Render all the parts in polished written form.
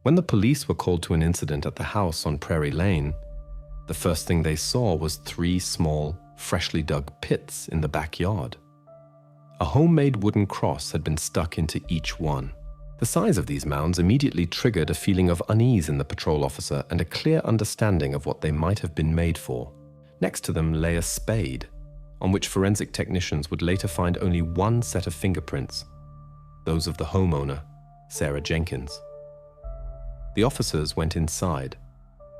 When the police were called to an incident at the house on Prairie Lane, the first thing they saw was 3 small, freshly dug pits in the backyard. A homemade wooden cross had been stuck into each one. The size of these mounds immediately triggered a feeling of unease in the patrol officer and a clear understanding of what they might have been made for. Next to them lay a spade, on which forensic technicians would later find only one set of fingerprints, those of the homeowner, Sarah Jenkins. The officers went inside.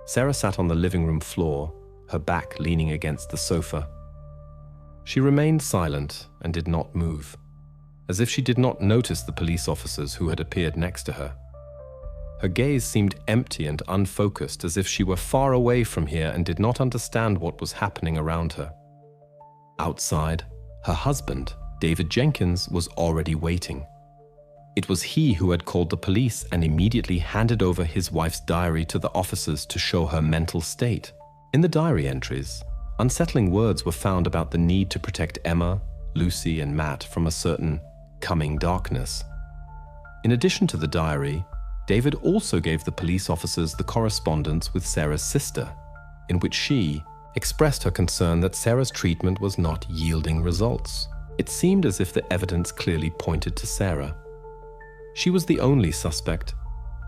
Sarah sat on the living room floor, her back leaning against the sofa. She remained silent and did not move, as if she did not notice the police officers who had appeared next to her. Her gaze seemed empty and unfocused, as if she were far away from here and did not understand what was happening around her. Outside, her husband, David Jenkins, was already waiting. It was he who had called the police and immediately handed over his wife's diary to the officers to show her mental state. In the diary entries, unsettling words were found about the need to protect Emma, Lucy, and Matt from a certain coming darkness. In addition to the diary, David also gave the police officers the correspondence with Sarah's sister, in which she expressed her concern that Sarah's treatment was not yielding results. It seemed as if the evidence clearly pointed to Sarah. She was the only suspect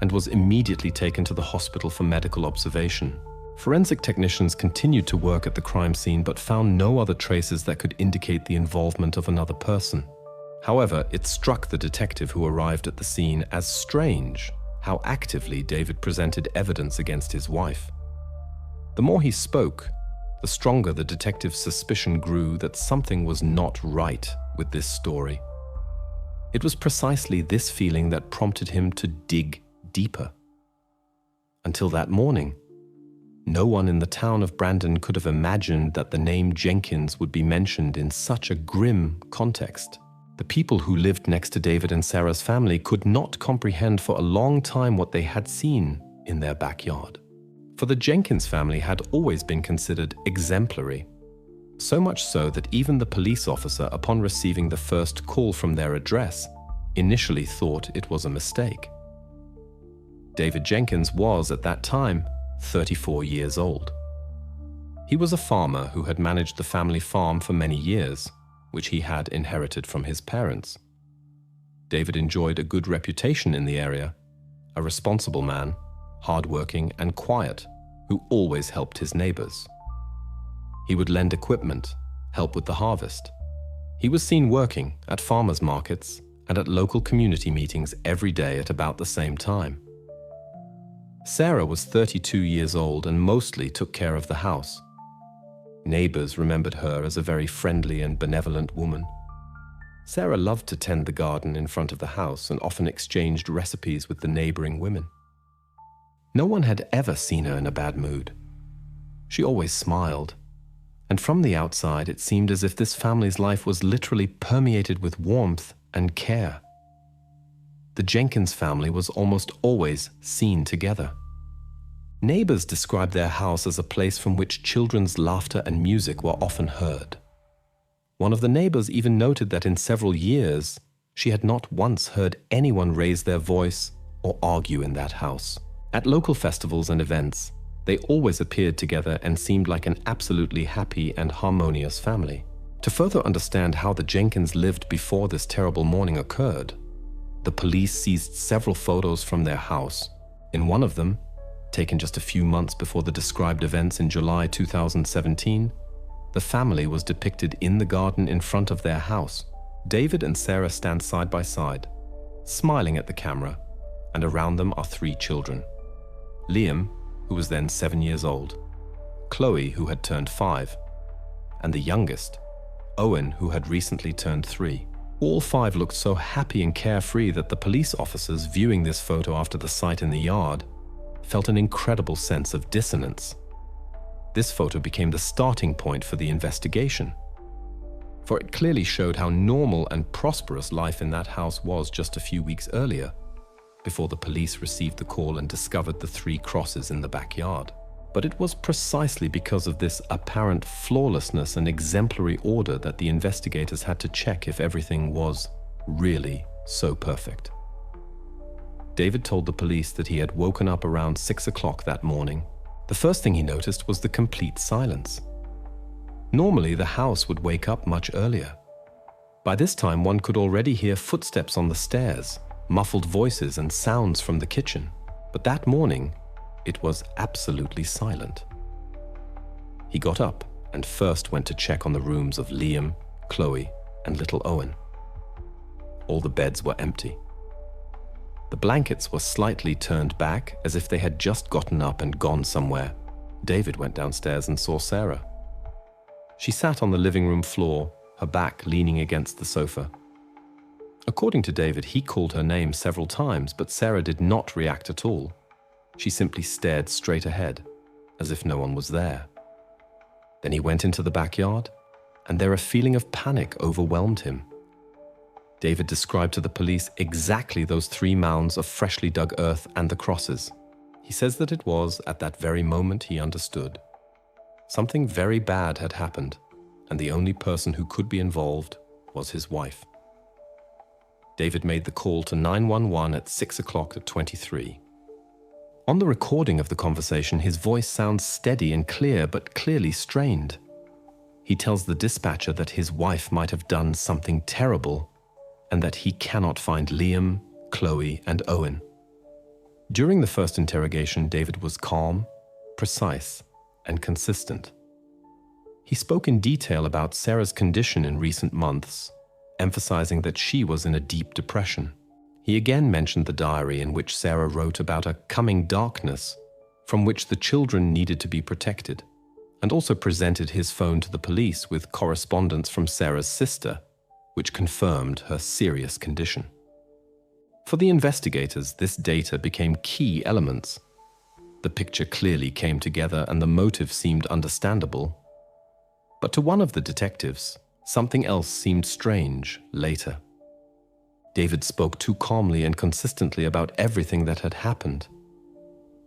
and was immediately taken to the hospital for medical observation. Forensic technicians continued to work at the crime scene but found no other traces that could indicate the involvement of another person. However, it struck the detective who arrived at the scene as strange how actively David presented evidence against his wife. The more he spoke, the stronger the detective's suspicion grew that something was not right with this story. It was precisely this feeling that prompted him to dig deeper. Until that morning, no one in the town of Brandon could have imagined that the name Jenkins would be mentioned in such a grim context. The people who lived next to David and Sarah's family could not comprehend for a long time what they had seen in their backyard. For the Jenkins family had always been considered exemplary, so much so that even the police officer, upon receiving the first call from their address, initially thought it was a mistake. David Jenkins was, at that time, 34 years old. He was a farmer who had managed the family farm for many years, which he had inherited from his parents. David enjoyed a good reputation in the area, a responsible man, hardworking and quiet, who always helped his neighbors. He would lend equipment, help with the harvest. He was seen working at farmers' markets and at local community meetings every day at about the same time. Sarah was 32 years old and mostly took care of the house. Neighbors remembered her as a very friendly and benevolent woman. Sarah loved to tend the garden in front of the house and often exchanged recipes with the neighboring women. No one had ever seen her in a bad mood. She always smiled, and from the outside it seemed as if this family's life was literally permeated with warmth and care. The Jenkins family was almost always seen together. Neighbors described their house as a place from which children's laughter and music were often heard. One of the neighbors even noted that in several years, she had not once heard anyone raise their voice or argue in that house. At local festivals and events, they always appeared together and seemed like an absolutely happy and harmonious family. To further understand how the Jenkins lived before this terrible morning occurred, the police seized several photos from their house. In one of them, taken just a few months before the described events in July 2017, the family was depicted in the garden in front of their house. David and Sarah stand side by side, smiling at the camera, and around them are 3 children. Liam, who was then 7 years old, Chloe, who had turned 5, and the youngest, Owen, who had recently turned 3. All 5 looked so happy and carefree that the police officers viewing this photo after the sight in the yard felt an incredible sense of dissonance. This photo became the starting point for the investigation, for it clearly showed how normal and prosperous life in that house was just a few weeks earlier, before the police received the call and discovered the 3 crosses in the backyard. But it was precisely because of this apparent flawlessness and exemplary order that the investigators had to check if everything was really so perfect. David told the police that he had woken up around 6 o'clock that morning. The first thing he noticed was the complete silence. Normally, the house would wake up much earlier. By this time, one could already hear footsteps on the stairs, muffled voices and sounds from the kitchen. But that morning, it was absolutely silent. He got up and first went to check on the rooms of Liam, Chloe, and little Owen. All the beds were empty. The blankets were slightly turned back as if they had just gotten up and gone somewhere. David went downstairs and saw Sarah. She sat on the living room floor, her back leaning against the sofa. According to David, he called her name several times, but Sarah did not react at all. She simply stared straight ahead, as if no one was there. Then he went into the backyard, and there a feeling of panic overwhelmed him. David described to the police exactly those 3 mounds of freshly dug earth and the crosses. He says that it was at that very moment he understood. Something very bad had happened, and the only person who could be involved was his wife. David made the call to 911 at 6 o'clock at 23. On the recording of the conversation, his voice sounds steady and clear, but clearly strained. He tells the dispatcher that his wife might have done something terrible and that he cannot find Liam, Chloe, and Owen. During the first interrogation, David was calm, precise, and consistent. He spoke in detail about Sarah's condition in recent months, emphasizing that she was in a deep depression. He again mentioned the diary in which Sarah wrote about a coming darkness from which the children needed to be protected, and also presented his phone to the police with correspondence from Sarah's sister, which confirmed her serious condition. For the investigators, this data became key elements. The picture clearly came together and the motive seemed understandable. But to one of the detectives, something else seemed strange later. David spoke too calmly and consistently about everything that had happened.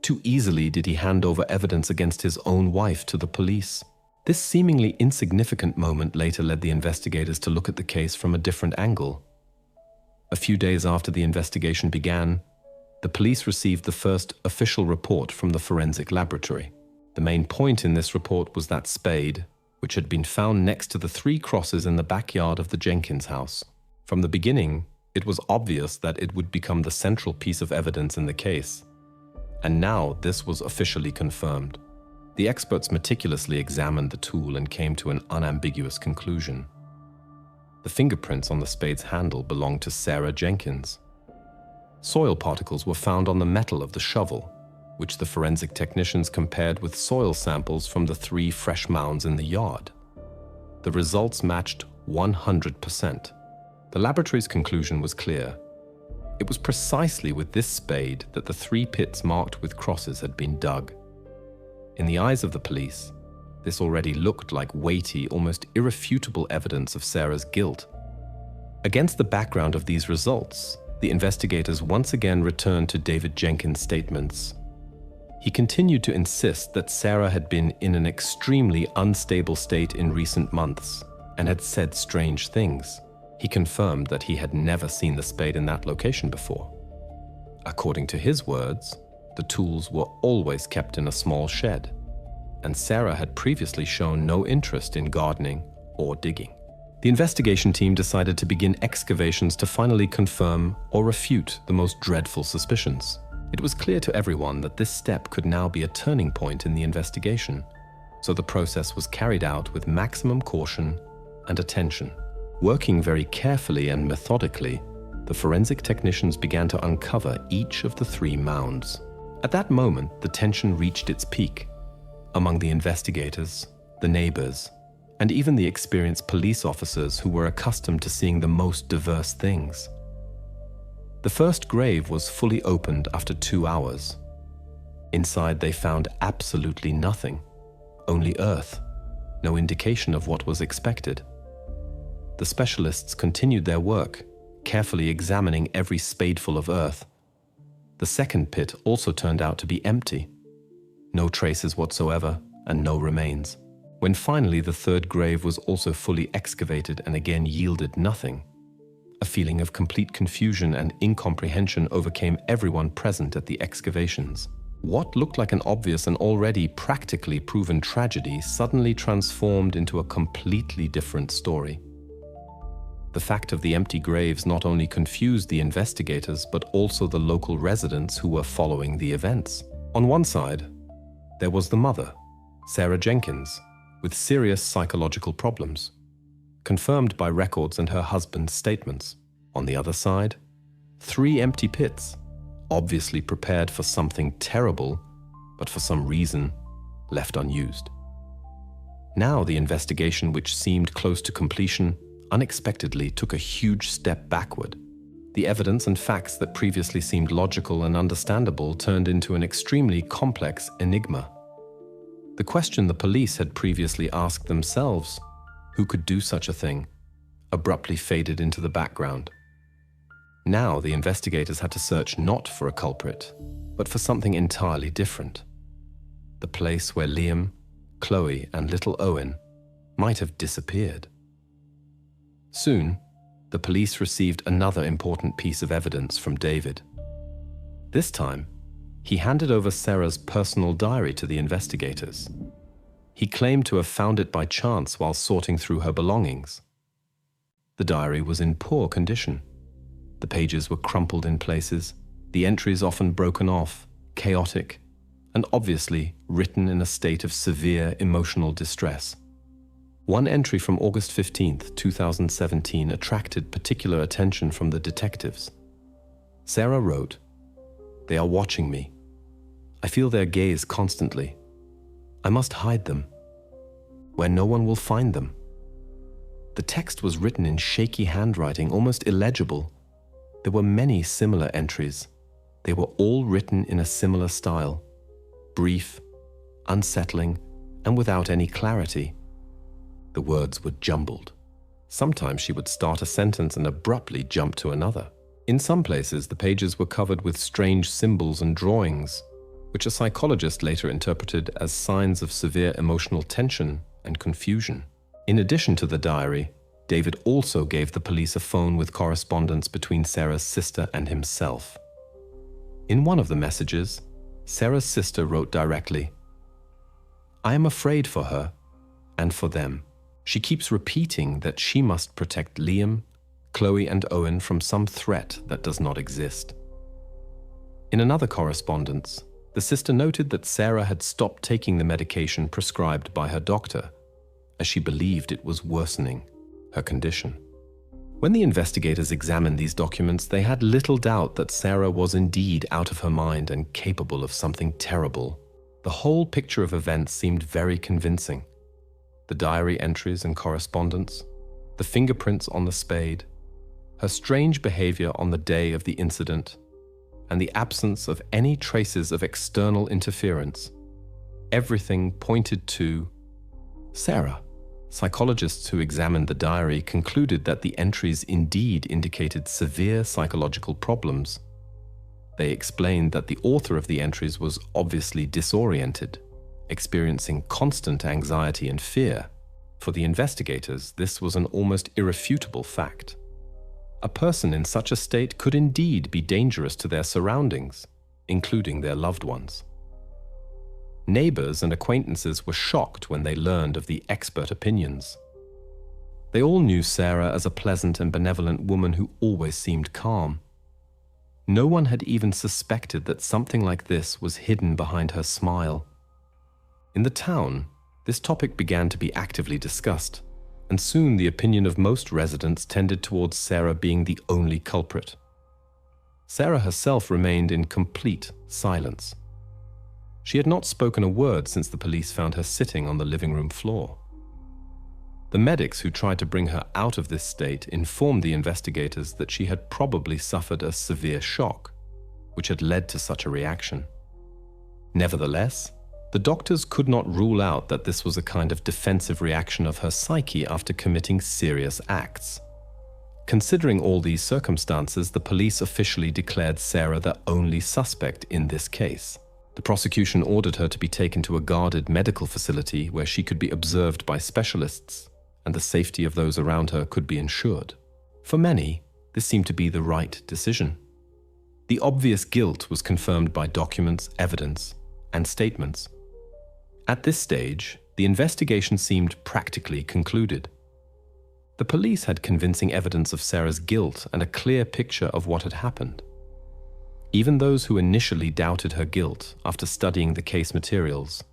Too easily did he hand over evidence against his own wife to the police. This seemingly insignificant moment later led the investigators to look at the case from a different angle. A few days after the investigation began, the police received the first official report from the forensic laboratory. The main point in this report was that spade, which had been found next to the 3 crosses in the backyard of the Jenkins house. From the beginning, it was obvious that it would become the central piece of evidence in the case. And now this was officially confirmed. The experts meticulously examined the tool and came to an unambiguous conclusion. The fingerprints on the spade's handle belonged to Sarah Jenkins. Soil particles were found on the metal of the shovel, which the forensic technicians compared with soil samples from the 3 fresh mounds in the yard. The results matched 100%. The laboratory's conclusion was clear. It was precisely with this spade that the 3 pits marked with crosses had been dug. In the eyes of the police, this already looked like weighty, almost irrefutable evidence of Sarah's guilt. Against the background of these results, the investigators once again returned to David Jenkins' statements. He continued to insist that Sarah had been in an extremely unstable state in recent months and had said strange things. He confirmed that he had never seen the spade in that location before. According to his words, the tools were always kept in a small shed, and Sarah had previously shown no interest in gardening or digging. The investigation team decided to begin excavations to finally confirm or refute the most dreadful suspicions. It was clear to everyone that this step could now be a turning point in the investigation, so the process was carried out with maximum caution and attention. Working very carefully and methodically, the forensic technicians began to uncover each of the 3 mounds. At that moment, the tension reached its peak among the investigators, the neighbors, and even the experienced police officers who were accustomed to seeing the most diverse things. The first grave was fully opened after 2 hours. Inside, they found absolutely nothing, only earth, no indication of what was expected. The specialists continued their work, carefully examining every spadeful of earth. The second pit also turned out to be empty. No traces whatsoever and no remains. When finally the third grave was also fully excavated and again yielded nothing, A feeling of complete confusion and incomprehension overcame everyone present at the excavations. What looked like an obvious and already practically proven tragedy suddenly transformed into a completely different story. The fact of the empty graves not only confused the investigators, but also the local residents who were following the events. On one side, there was the mother, Sarah Jenkins, with serious psychological problems, confirmed by records and her husband's statements. On the other side, 3 empty pits, obviously prepared for something terrible, but for some reason left unused. Now the investigation, which seemed close to completion, unexpectedly took a huge step backward. The evidence and facts that previously seemed logical and understandable turned into an extremely complex enigma. The question the police had previously asked themselves, who could do such a thing, abruptly faded into the background. Now the investigators had to search not for a culprit, but for something entirely different. The place where Liam, Chloe, and little Owen might have disappeared. Soon, the police received another important piece of evidence from David. This time, he handed over Sarah's personal diary to the investigators. He claimed to have found it by chance while sorting through her belongings. The diary was in poor condition. The pages were crumpled in places, the entries often broken off, chaotic, and obviously written in a state of severe emotional distress. One entry from August 15th, 2017 attracted particular attention from the detectives. Sarah wrote, "They are watching me. I feel their gaze constantly. I must hide them, where no one will find them." The text was written in shaky handwriting, almost illegible. There were many similar entries. They were all written in a similar style, brief, unsettling, and without any clarity. The words were jumbled. Sometimes she would start a sentence and abruptly jump to another. In some places, the pages were covered with strange symbols and drawings, which a psychologist later interpreted as signs of severe emotional tension and confusion. In addition to the diary, David also gave the police a phone with correspondence between Sarah's sister and himself. In one of the messages, Sarah's sister wrote directly, "I am afraid for her and for them. She keeps repeating that she must protect Liam, Chloe, and Owen from some threat that does not exist." In another correspondence, the sister noted that Sarah had stopped taking the medication prescribed by her doctor, as she believed it was worsening her condition. When the investigators examined these documents, they had little doubt that Sarah was indeed out of her mind and capable of something terrible. The whole picture of events seemed very convincing. The diary entries and correspondence, the fingerprints on the spade, her strange behavior on the day of the incident, and the absence of any traces of external interference. Everything pointed to Sarah. Psychologists who examined the diary concluded that the entries indeed indicated severe psychological problems. They explained that the author of the entries was obviously disoriented, experiencing constant anxiety and fear. For the investigators, this was an almost irrefutable fact. A person in such a state could indeed be dangerous to their surroundings, including their loved ones. Neighbors and acquaintances were shocked when they learned of the expert opinions. They all knew Sarah as a pleasant and benevolent woman who always seemed calm. No one had even suspected that something like this was hidden behind her smile. In the town, this topic began to be actively discussed, and soon the opinion of most residents tended towards Sarah being the only culprit. Sarah herself remained in complete silence. She had not spoken a word since the police found her sitting on the living room floor. The medics who tried to bring her out of this state informed the investigators that she had probably suffered a severe shock, which had led to such a reaction. Nevertheless, the doctors could not rule out that this was a kind of defensive reaction of her psyche after committing serious acts. Considering all these circumstances, the police officially declared Sarah the only suspect in this case. The prosecution ordered her to be taken to a guarded medical facility where she could be observed by specialists, and the safety of those around her could be ensured. For many, This seemed to be the right decision. The obvious guilt was confirmed by documents, evidence, and statements. At this stage, the investigation seemed practically concluded. The police had convincing evidence of Sarah's guilt and a clear picture of what had happened. Even those who initially doubted her guilt after studying the case materials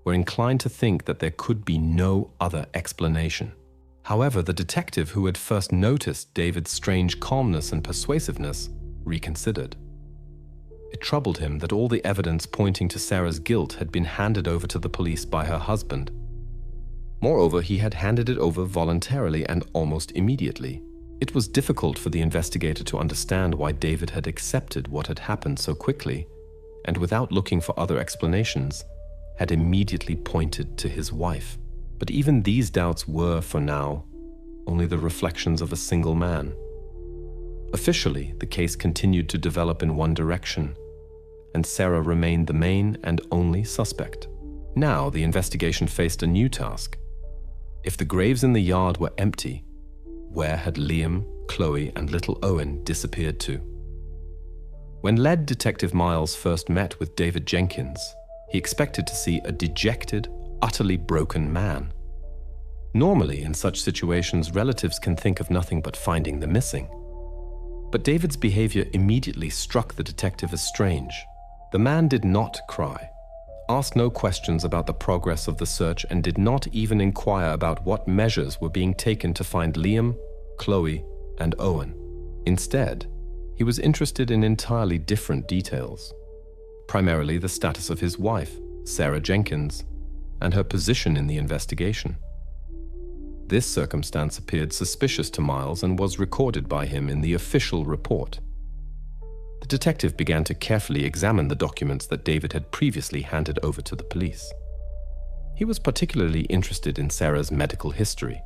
were inclined to think that there could be no other explanation. However, the detective who had first noticed David's strange calmness and persuasiveness reconsidered. It troubled him that all the evidence pointing to Sarah's guilt had been handed over to the police by her husband. Moreover, he had handed it over voluntarily and almost immediately. It was difficult for the investigator to understand why David had accepted what had happened so quickly, and without looking for other explanations, had immediately pointed to his wife. But even these doubts were, for now, only the reflections of a single man. Officially, the case continued to develop in one direction, and Sarah remained the main and only suspect. Now, the investigation faced a new task. If the graves in the yard were empty, where had Liam, Chloe, and little Owen disappeared to? When lead detective Miles first met with David Jenkins, he expected to see a dejected, utterly broken man. Normally, in such situations, relatives can think of nothing but finding the missing. But David's behavior immediately struck the detective as strange. The man did not cry, asked no questions about the progress of the search, and did not even inquire about what measures were being taken to find Liam, Chloe, and Owen. Instead, he was interested in entirely different details, primarily the status of his wife, Sarah Jenkins, and her position in the investigation. This circumstance appeared suspicious to Miles and was recorded by him in the official report. The detective began to carefully examine the documents that David had previously handed over to the police. He was particularly interested in Sarah's medical history.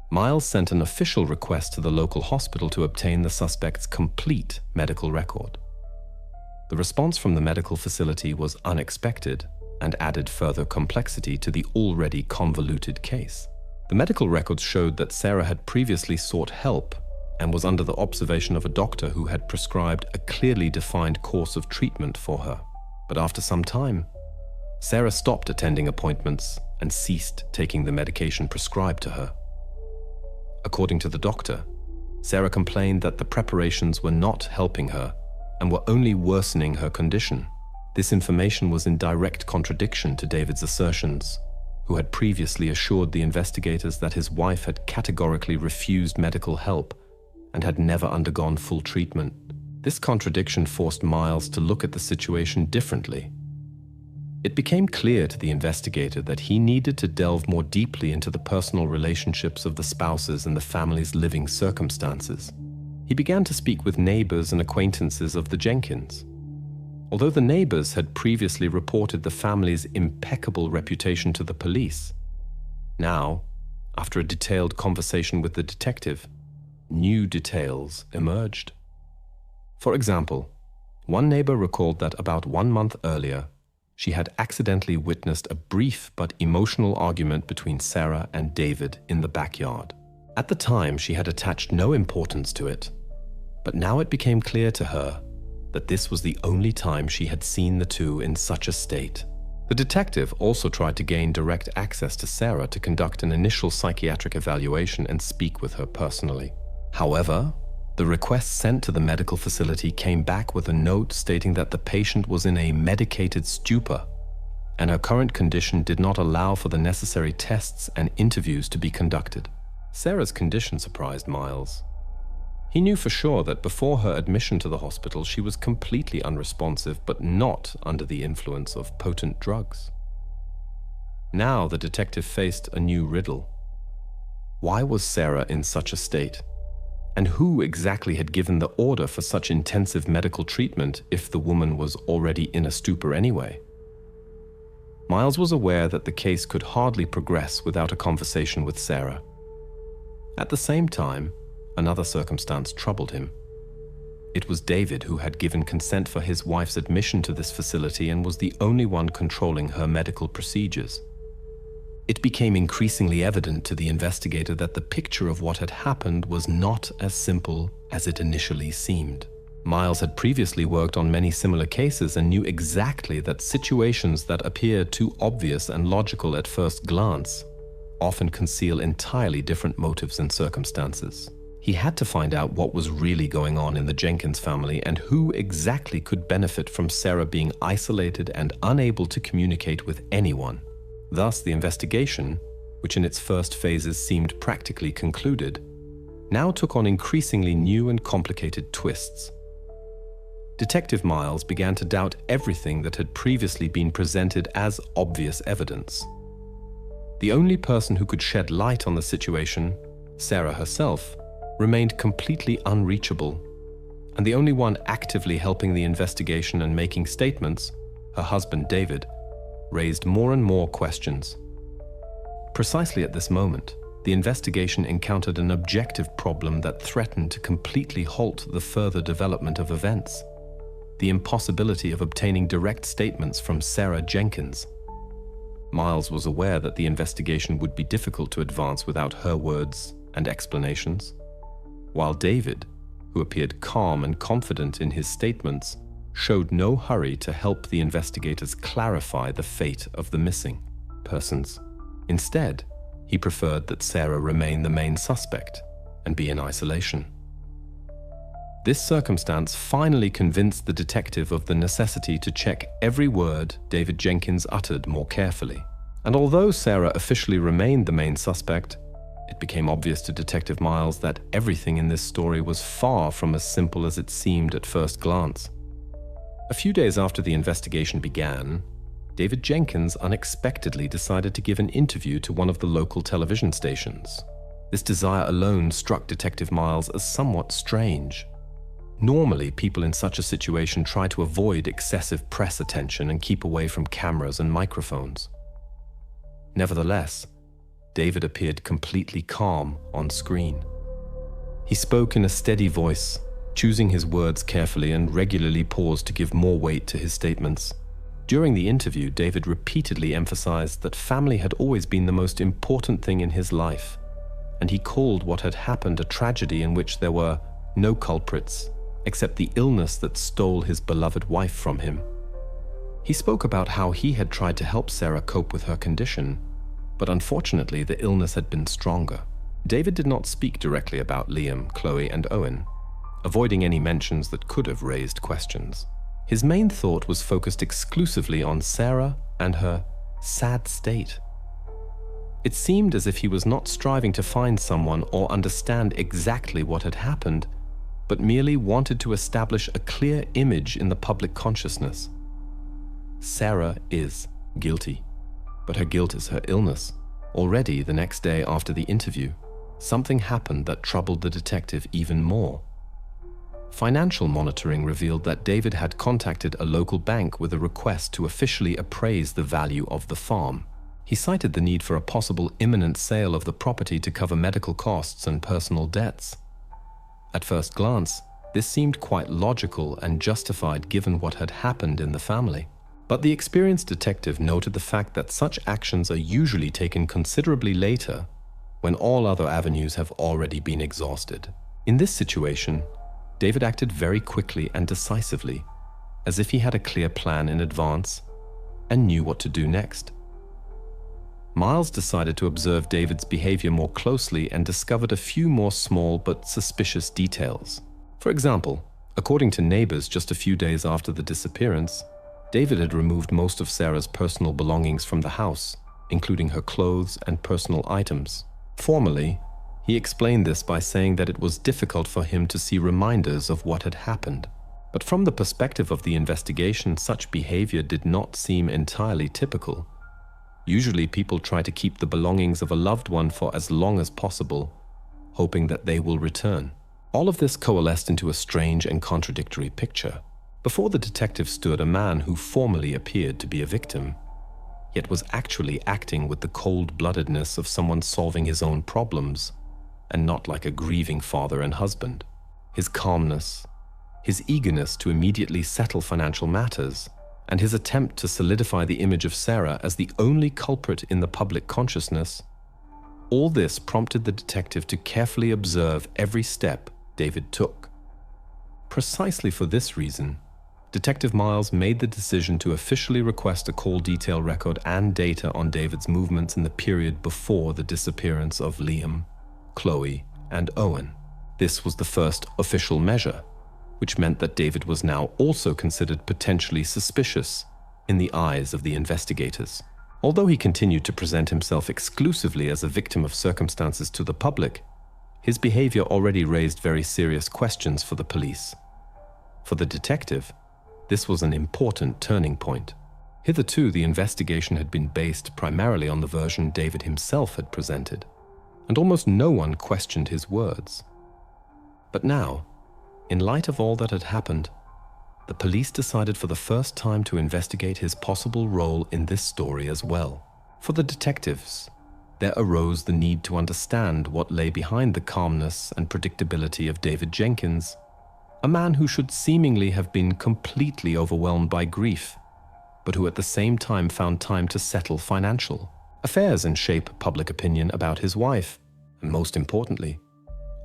Miles sent an official request to the local hospital to obtain the suspect's complete medical record. The response from the medical facility was unexpected and added further complexity to the already convoluted case. The medical records showed that Sarah had previously sought help and was under the observation of a doctor who had prescribed a clearly defined course of treatment for her. But after some time, Sarah stopped attending appointments and ceased taking the medication prescribed to her. According to the doctor, Sarah complained that the preparations were not helping her and were only worsening her condition. This information was in direct contradiction to David's assertions, who had previously assured the investigators that his wife had categorically refused medical help and had never undergone full treatment. This contradiction forced Miles to look at the situation differently. It became clear to the investigator that he needed to delve more deeply into the personal relationships of the spouses and the family's living circumstances. He began to speak with neighbors and acquaintances of the Jenkins. Although the neighbors had previously reported the family's impeccable reputation to the police, now, after a detailed conversation with the detective, new details emerged. For example, one neighbor recalled that about 1 month earlier, she had accidentally witnessed a brief but emotional argument between Sarah and David in the backyard. At the time, she had attached no importance to it, but now it became clear to her that this was the only time she had seen the two in such a state. The detective also tried to gain direct access to Sarah to conduct an initial psychiatric evaluation and speak with her personally. However, the request sent to the medical facility came back with a note stating that the patient was in a medicated stupor, and her current condition did not allow for the necessary tests and interviews to be conducted. Sarah's condition surprised Miles. He knew for sure that before her admission to the hospital, she was completely unresponsive, but not under the influence of potent drugs. Now the detective faced a new riddle. Why was Sarah in such a state? And who exactly had given the order for such intensive medical treatment if the woman was already in a stupor anyway? Miles was aware that the case could hardly progress without a conversation with Sarah. At the same time, another circumstance troubled him. It was David who had given consent for his wife's admission to this facility and was the only one controlling her medical procedures. It became increasingly evident to the investigator that the picture of what had happened was not as simple as it initially seemed. Miles had previously worked on many similar cases and knew exactly that situations that appear too obvious and logical at first glance often conceal entirely different motives and circumstances. He had to find out what was really going on in the Jenkins family and who exactly could benefit from Sarah being isolated and unable to communicate with anyone. Thus, the investigation, which in its first phases seemed practically concluded, now took on increasingly new and complicated twists. Detective Miles began to doubt everything that had previously been presented as obvious evidence. The only person who could shed light on the situation, Sarah herself, remained completely unreachable, and the only one actively helping the investigation and making statements, her husband David, raised more and more questions. Precisely at this moment, the investigation encountered an objective problem that threatened to completely halt the further development of events: the impossibility of obtaining direct statements from Sarah Jenkins. Miles was aware that the investigation would be difficult to advance without her words and explanations, while David, who appeared calm and confident in his statements, showed no hurry to help the investigators clarify the fate of the missing persons. Instead, he preferred that Sarah remain the main suspect and be in isolation. This circumstance finally convinced the detective of the necessity to check every word David Jenkins uttered more carefully. And although Sarah officially remained the main suspect, it became obvious to Detective Miles that everything in this story was far from as simple as it seemed at first glance. A few days after the investigation began, David Jenkins unexpectedly decided to give an interview to one of the local television stations. This desire alone struck Detective Miles as somewhat strange. Normally, people in such a situation try to avoid excessive press attention and keep away from cameras and microphones. Nevertheless, David appeared completely calm on screen. He spoke in a steady voice, choosing his words carefully, and regularly paused to give more weight to his statements. During the interview, David repeatedly emphasized that family had always been the most important thing in his life, and he called what had happened a tragedy in which there were no culprits except the illness that stole his beloved wife from him. He spoke about how he had tried to help Sarah cope with her condition, but unfortunately the illness had been stronger. David did not speak directly about Liam, Chloe, and Owen, avoiding any mentions that could have raised questions. His main thought was focused exclusively on Sarah and her sad state. It seemed as if he was not striving to find someone or understand exactly what had happened, but merely wanted to establish a clear image in the public consciousness. Sarah is guilty, but her guilt is her illness. Already the next day after the interview, something happened that troubled the detective even more. Financial monitoring revealed that David had contacted a local bank with a request to officially appraise the value of the farm. He cited the need for a possible imminent sale of the property to cover medical costs and personal debts. At first glance, this seemed quite logical and justified given what had happened in the family. But the experienced detective noted the fact that such actions are usually taken considerably later, when all other avenues have already been exhausted. In this situation, David acted very quickly and decisively, as if he had a clear plan in advance and knew what to do next. Miles decided to observe David's behavior more closely and discovered a few more small but suspicious details. For example, according to neighbors just a few days after the disappearance, David had removed most of Sarah's personal belongings from the house, including her clothes and personal items. Formally, he explained this by saying that it was difficult for him to see reminders of what had happened. But from the perspective of the investigation, such behavior did not seem entirely typical. Usually people try to keep the belongings of a loved one for as long as possible, hoping that they will return. All of this coalesced into a strange and contradictory picture. Before the detective stood a man who formally appeared to be a victim, yet was actually acting with the cold-bloodedness of someone solving his own problems, and not like a grieving father and husband. His calmness, his eagerness to immediately settle financial matters, and his attempt to solidify the image of Sarah as the only culprit in the public consciousness, all this prompted the detective to carefully observe every step David took. Precisely for this reason, Detective Miles made the decision to officially request a call detail record and data on David's movements in the period before the disappearance of Liam, Chloe, and Owen. This was the first official measure, which meant that David was now also considered potentially suspicious in the eyes of the investigators. Although he continued to present himself exclusively as a victim of circumstances to the public, his behavior already raised very serious questions for the police. For the detective, this was an important turning point. Hitherto, the investigation had been based primarily on the version David himself had presented, and almost no one questioned his words. But now, in light of all that had happened, the police decided for the first time to investigate his possible role in this story as well. For the detectives, there arose the need to understand what lay behind the calmness and predictability of David Jenkins, a man who should seemingly have been completely overwhelmed by grief, but who at the same time found time to settle financial affairs and shape public opinion about his wife. And most importantly,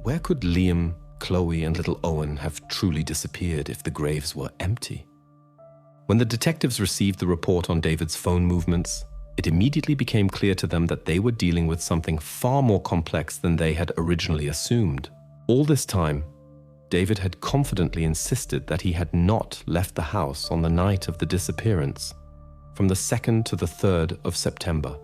where could Liam, Chloe, and little Owen have truly disappeared if the graves were empty? When the detectives received the report on David's phone movements, it immediately became clear to them that they were dealing with something far more complex than they had originally assumed. All this time, David had confidently insisted that he had not left the house on the night of the disappearance, from the 2nd to the 3rd of September.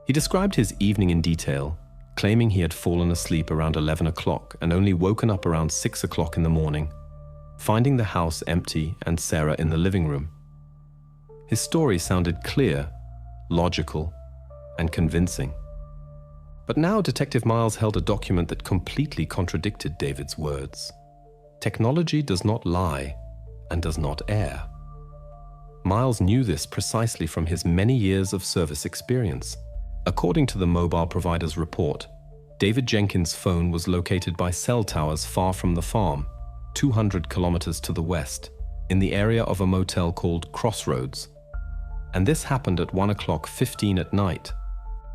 He described his evening in detail, claiming he had fallen asleep around 11 o'clock and only woken up around 6 o'clock in the morning, finding the house empty and Sarah in the living room. His story sounded clear, logical, and convincing. But now Detective Miles held a document that completely contradicted David's words. Technology does not lie and does not err. Miles knew this precisely from his many years of service experience. According to the mobile provider's report, David Jenkins' phone was located by cell towers far from the farm, 200 kilometers to the west, in the area of a motel called Crossroads. And this happened at 1:15 at night,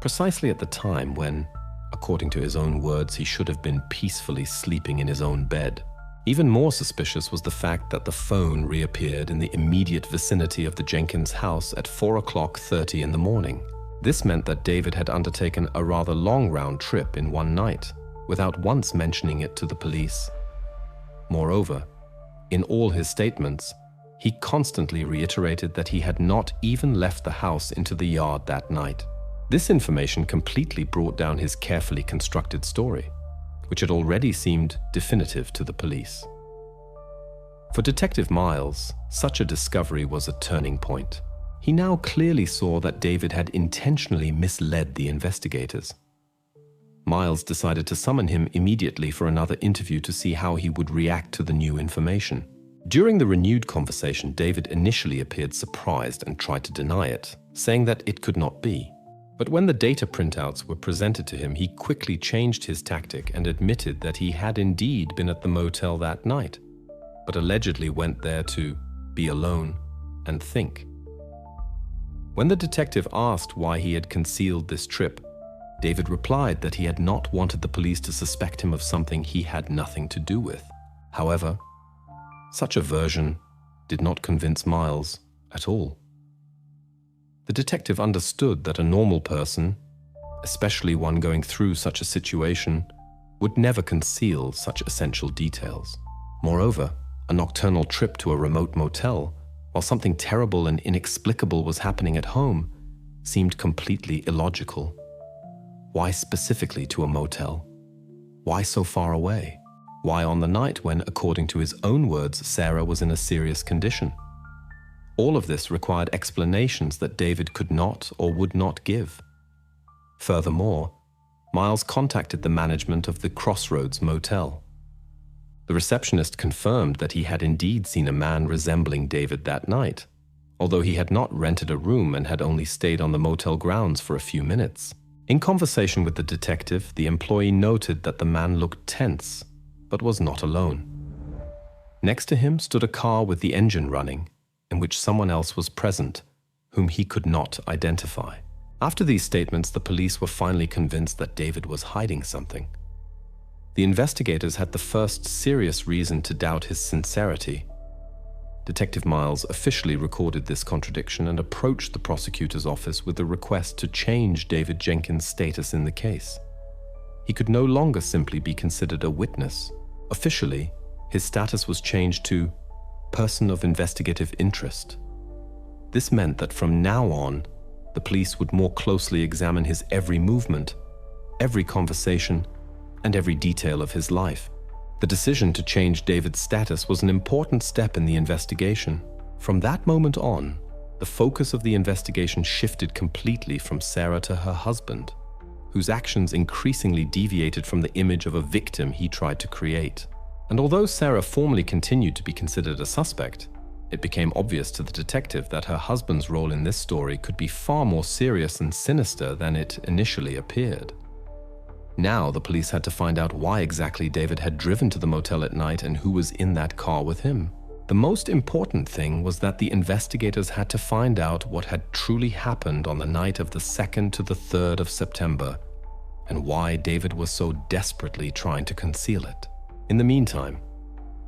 precisely at the time when, according to his own words, he should have been peacefully sleeping in his own bed. Even more suspicious was the fact that the phone reappeared in the immediate vicinity of the Jenkins house at 4:30 in the morning. This meant that David had undertaken a rather long round trip in one night, without once mentioning it to the police. Moreover, in all his statements, he constantly reiterated that he had not even left the house into the yard that night. This information completely brought down his carefully constructed story, which had already seemed definitive to the police. For Detective Miles, such a discovery was a turning point. He now clearly saw that David had intentionally misled the investigators. Miles decided to summon him immediately for another interview to see how he would react to the new information. During the renewed conversation, David initially appeared surprised and tried to deny it, saying that it could not be. But when the data printouts were presented to him, he quickly changed his tactic and admitted that he had indeed been at the motel that night, but allegedly went there to be alone and think. When the detective asked why he had concealed this trip, David replied that he had not wanted the police to suspect him of something he had nothing to do with. However, such a version did not convince Miles at all. The detective understood that a normal person, especially one going through such a situation, would never conceal such essential details. Moreover, a nocturnal trip to a remote motel, while something terrible and inexplicable was happening at home, seemed completely illogical. Why specifically to a motel? Why so far away? Why on the night when, according to his own words, Sarah was in a serious condition? All of this required explanations that David could not or would not give. Furthermore, Miles contacted the management of the Crossroads motel. The receptionist confirmed that he had indeed seen a man resembling David that night, although he had not rented a room and had only stayed on the motel grounds for a few minutes. In conversation with the detective, the employee noted that the man looked tense, but was not alone. Next to him stood a car with the engine running, in which someone else was present, whom he could not identify. After these statements, the police were finally convinced that David was hiding something. The investigators had the first serious reason to doubt his sincerity. Detective Miles officially recorded this contradiction and approached the prosecutor's office with a request to change David Jenkins' status in the case. He could no longer simply be considered a witness. Officially, his status was changed to person of investigative interest. This meant that from now on, the police would more closely examine his every movement, every conversation, and every detail of his life. The decision to change David's status was an important step in the investigation. From that moment on, the focus of the investigation shifted completely from Sarah to her husband, whose actions increasingly deviated from the image of a victim he tried to create. And although Sarah formally continued to be considered a suspect, it became obvious to the detective that her husband's role in this story could be far more serious and sinister than it initially appeared. Now the police had to find out why exactly David had driven to the motel at night and who was in that car with him. The most important thing was that the investigators had to find out what had truly happened on the night of the 2nd to the 3rd of September, and why David was so desperately trying to conceal it. In the meantime,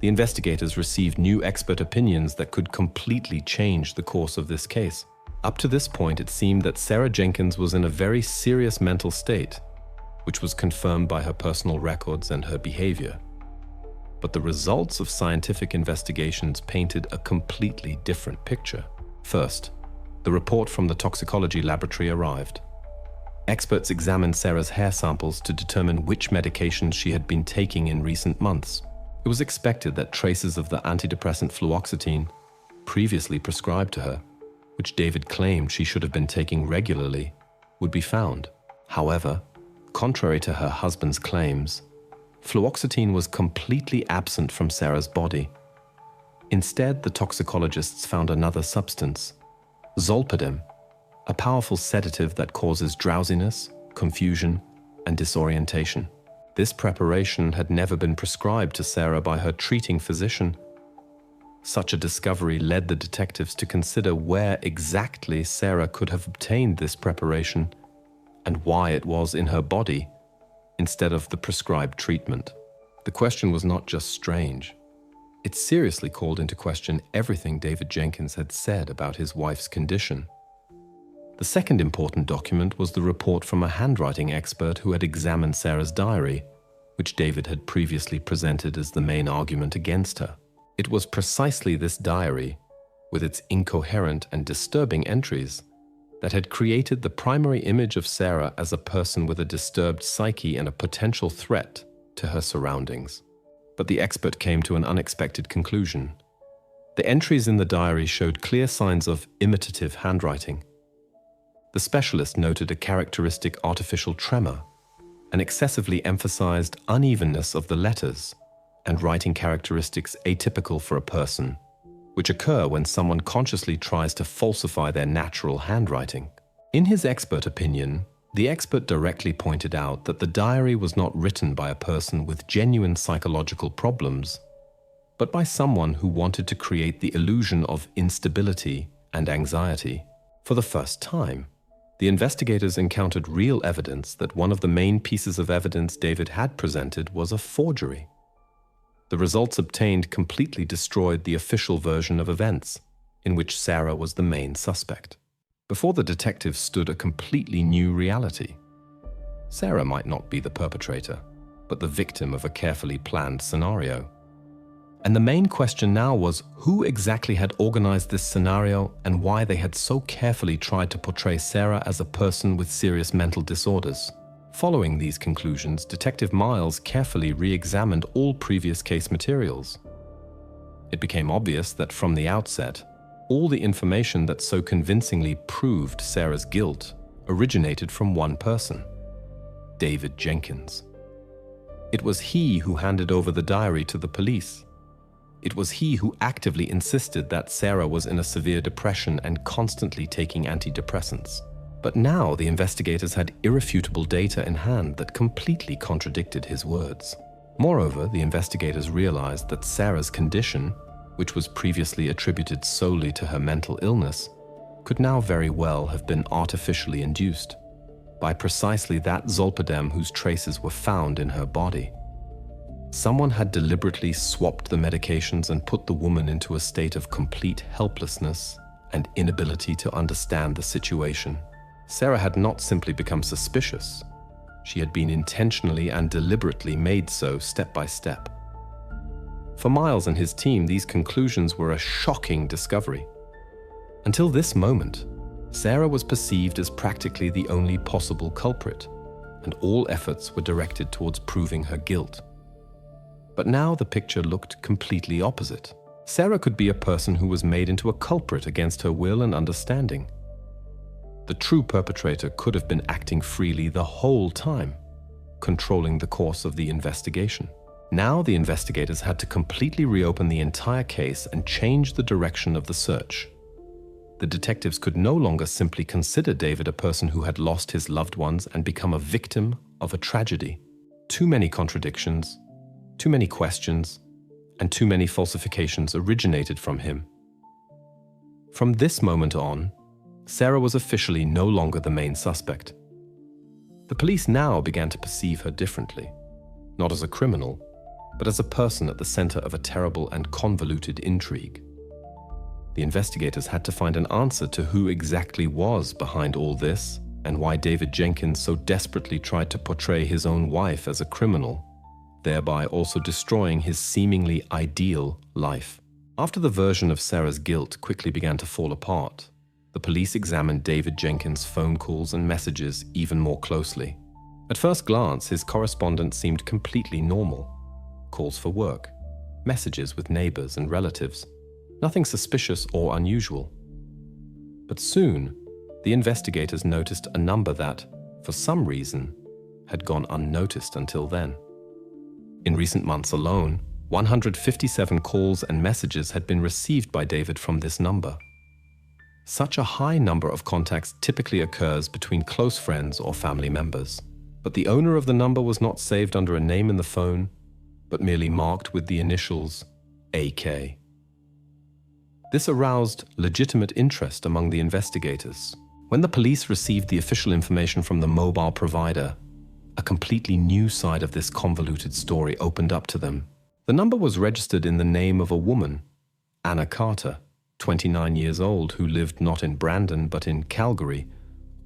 the investigators received new expert opinions that could completely change the course of this case. Up to this point, it seemed that Sarah Jenkins was in a very serious mental state, which was confirmed by her personal records and her behavior. But the results of scientific investigations painted a completely different picture. First, the report from the toxicology laboratory arrived. Experts examined Sarah's hair samples to determine which medications she had been taking in recent months. It was expected that traces of the antidepressant fluoxetine, previously prescribed to her, which David claimed she should have been taking regularly, would be found. However, contrary to her husband's claims, fluoxetine was completely absent from Sarah's body. Instead, the toxicologists found another substance, zolpidem, a powerful sedative that causes drowsiness, confusion, and disorientation. This preparation had never been prescribed to Sarah by her treating physician. Such a discovery led the detectives to consider where exactly Sarah could have obtained this preparation and why it was in her body instead of the prescribed treatment. The question was not just strange. It seriously called into question everything David Jenkins had said about his wife's condition. The second important document was the report from a handwriting expert who had examined Sarah's diary, which David had previously presented as the main argument against her. It was precisely this diary, with its incoherent and disturbing entries, that had created the primary image of Sarah as a person with a disturbed psyche and a potential threat to her surroundings. But the expert came to an unexpected conclusion. The entries in the diary showed clear signs of imitative handwriting. The specialist noted a characteristic artificial tremor, an excessively emphasized unevenness of the letters, and writing characteristics atypical for a person, which occur when someone consciously tries to falsify their natural handwriting. In his expert opinion, the expert directly pointed out that the diary was not written by a person with genuine psychological problems, but by someone who wanted to create the illusion of instability and anxiety. For the first time, the investigators encountered real evidence that one of the main pieces of evidence David had presented was a forgery. The results obtained completely destroyed the official version of events, in which Sarah was the main suspect. Before the detectives stood a completely new reality. Sarah might not be the perpetrator, but the victim of a carefully planned scenario. And the main question now was who exactly had organized this scenario and why they had so carefully tried to portray Sarah as a person with serious mental disorders. Following these conclusions, Detective Miles carefully re-examined all previous case materials. It became obvious that from the outset, all the information that so convincingly proved Sarah's guilt originated from one person, David Jenkins. It was he who handed over the diary to the police. It was he who actively insisted that Sarah was in a severe depression and constantly taking antidepressants. But now the investigators had irrefutable data in hand that completely contradicted his words. Moreover, the investigators realized that Sarah's condition, which was previously attributed solely to her mental illness, could now very well have been artificially induced by precisely that zolpidem whose traces were found in her body. Someone had deliberately swapped the medications and put the woman into a state of complete helplessness and inability to understand the situation. Sarah had not simply become suspicious. She had been intentionally and deliberately made so step by step. For Miles and his team, these conclusions were a shocking discovery. Until this moment, Sarah was perceived as practically the only possible culprit, and all efforts were directed towards proving her guilt. But now the picture looked completely opposite. Sarah could be a person who was made into a culprit against her will and understanding. The true perpetrator could have been acting freely the whole time, controlling the course of the investigation. Now the investigators had to completely reopen the entire case and change the direction of the search. The detectives could no longer simply consider David a person who had lost his loved ones and become a victim of a tragedy. Too many contradictions, too many questions, and too many falsifications originated from him. From this moment on, Sarah was officially no longer the main suspect. The police now began to perceive her differently, not as a criminal, but as a person at the center of a terrible and convoluted intrigue. The investigators had to find an answer to who exactly was behind all this and why David Jenkins so desperately tried to portray his own wife as a criminal, thereby also destroying his seemingly ideal life. After the version of Sarah's guilt quickly began to fall apart, the police examined David Jenkins' phone calls and messages even more closely. At first glance, his correspondence seemed completely normal. Calls for work, messages with neighbors and relatives, nothing suspicious or unusual. But soon, the investigators noticed a number that, for some reason, had gone unnoticed until then. In recent months alone, 157 calls and messages had been received by David from this number. Such a high number of contacts typically occurs between close friends or family members, but the owner of the number was not saved under a name in the phone, but merely marked with the initials AK. This aroused legitimate interest among the investigators. When the police received the official information from the mobile provider, a completely new side of this convoluted story opened up to them. The number was registered in the name of a woman, Anna Carter, 29 years old, who lived not in Brandon but in Calgary,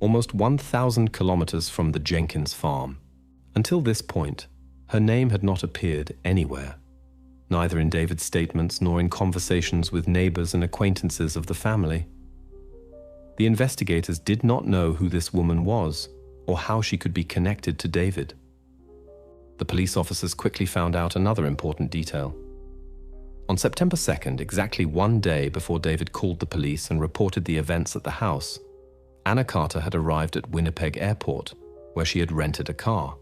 almost 1,000 kilometers from the Jenkins farm. Until this point, her name had not appeared anywhere, neither in David's statements nor in conversations with neighbors and acquaintances of the family. The investigators did not know who this woman was or how she could be connected to David. The police officers quickly found out another important detail. On September 2nd, exactly one day before David called the police and reported the events at the house, Anna Carter had arrived at Winnipeg Airport, where she had rented a car.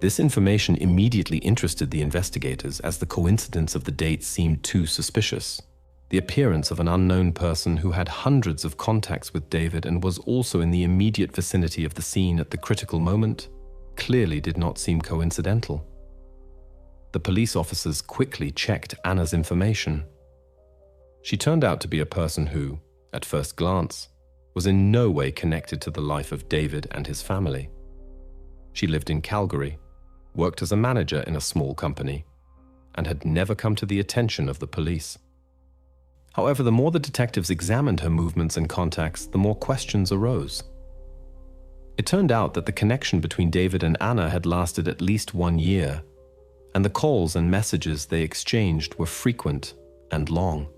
This information immediately interested the investigators as the coincidence of the dates seemed too suspicious. The appearance of an unknown person who had hundreds of contacts with David and was also in the immediate vicinity of the scene at the critical moment clearly did not seem coincidental. The police officers quickly checked Anna's information. She turned out to be a person who, at first glance, was in no way connected to the life of David and his family. She lived in Calgary, worked as a manager in a small company, and had never come to the attention of the police. However, the more the detectives examined her movements and contacts, the more questions arose. It turned out that the connection between David and Anna had lasted at least 1 year, and the calls and messages they exchanged were frequent and long.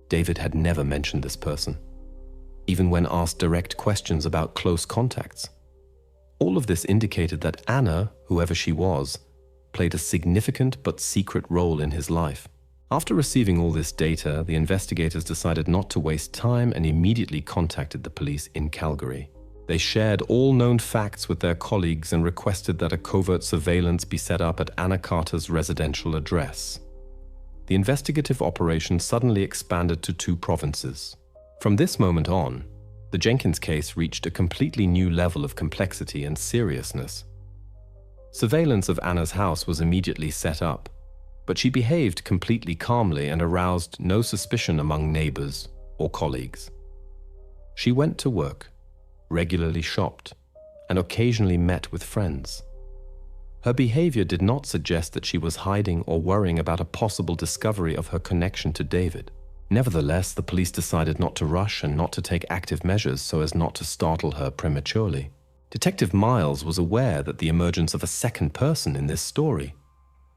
David had never mentioned this person, even when asked direct questions about close contacts. All of this indicated that Anna, whoever she was, played a significant but secret role in his life. After receiving all this data, the investigators decided not to waste time and immediately contacted the police in Calgary. They shared all known facts with their colleagues and requested that a covert surveillance be set up at Anna Carter's residential address. The investigative operation suddenly expanded to 2 provinces. From this moment on, the Jenkins case reached a completely new level of complexity and seriousness. Surveillance of Anna's house was immediately set up, But she behaved completely calmly and aroused no suspicion among neighbors or colleagues. She went to work, regularly shopped, and occasionally met with friends. Her behavior did not suggest that she was hiding or worrying about a possible discovery of her connection to David. Nevertheless, the police decided not to rush and not to take active measures so as not to startle her prematurely. Detective Miles was aware that the emergence of a second person in this story,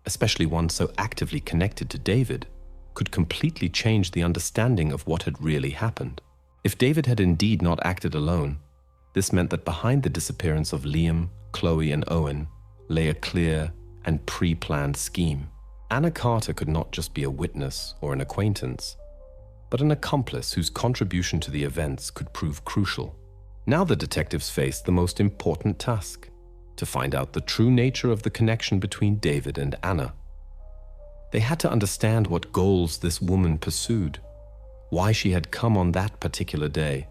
especially one so actively connected to David, could completely change the understanding of what had really happened. If David had indeed not acted alone, this meant that behind the disappearance of Liam, Chloe, and Owen lay a clear and pre-planned scheme. Anna Carter could not just be a witness or an acquaintance, but an accomplice whose contribution to the events could prove crucial. Now the detectives faced the most important task: to find out the true nature of the connection between David and Anna. They had to understand what goals this woman pursued, why she had come on that particular day,